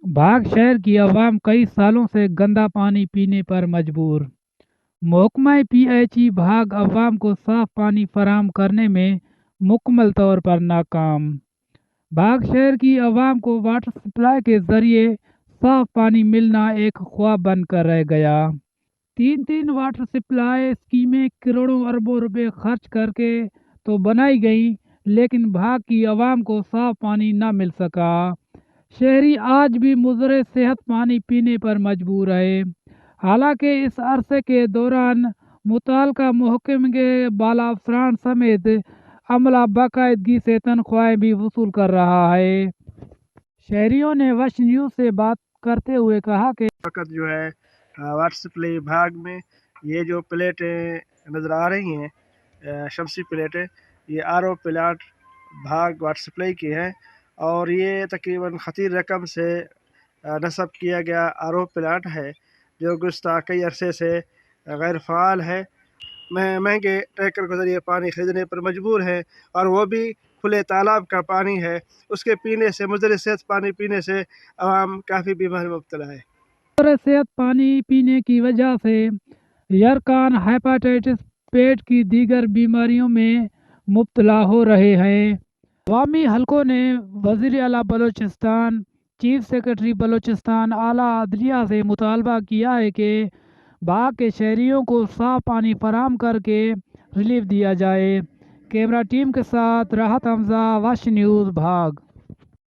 भाग शहर की आवाम कई सालों से गंदा पानी पीने पर मजबूर। महकमा पीएचई भाग आवाम को साफ पानी फराहम करने में मुकम्मल तौर पर नाकाम। भाग शहर की आवाम को वाटर सप्लाई के जरिए साफ पानी मिलना एक ख्वाब बनकर रह गया। तीन तीन वाटर सप्लाई स्कीमें करोड़ों अरबों रुपए खर्च करके तो बनाई गई, लेकिन भाग की आवाम को साफ पानी न मिल सका। शहरी आज भी मुज़र सेहत पानी पीने पर मजबूर है। हालांकि इस अरसे के दौरान मुतल्लिका महकमे के बाला अफसरान समेत अमला बाकायदगी से तनख्वाहें भी वसूल कर रहा है। शहरियों ने वश न्यूज़ से बात करते हुए कहा कि वक्त जो है वाटर सप्लाई भाग में ये जो प्लेटें नज़र आ रही हैं, शमसी प्लेटें, ये आरओ प्लांट भाग वाटर सप्लाई की हैं और ये तकरीबन खतीर रकम से नस्ब किया गया आरओ प्लांट है जो गुज़श्ता कई अरसे से गैर फ़ाल है। महंगे टैंकर के ज़रिए पानी ख़रीदने पर मजबूर हैं और वो भी खुले तालाब का पानी है। उसके पीने से, मुज़र सेहत पानी पीने से आवाम काफ़ी बीमारी में मुब्तला है। मुज़र सेहत पानी पीने की वजह से यरकान, हेपेटाइटिस, पेट की दीगर बीमारियों में मुब्तला हो रहे हैं। अवामी हलकों ने वज़ीर आला बलोचिस्तान, चीफ सेक्रेटरी बलोचिस्तान आला अदलिया से मुतालबा किया है कि भाग के शहरियों को साफ पानी फराहम करके रिलीफ दिया जाए। कैमरा टीम के साथ राहत हमजा, वश न्यूज़, भाग।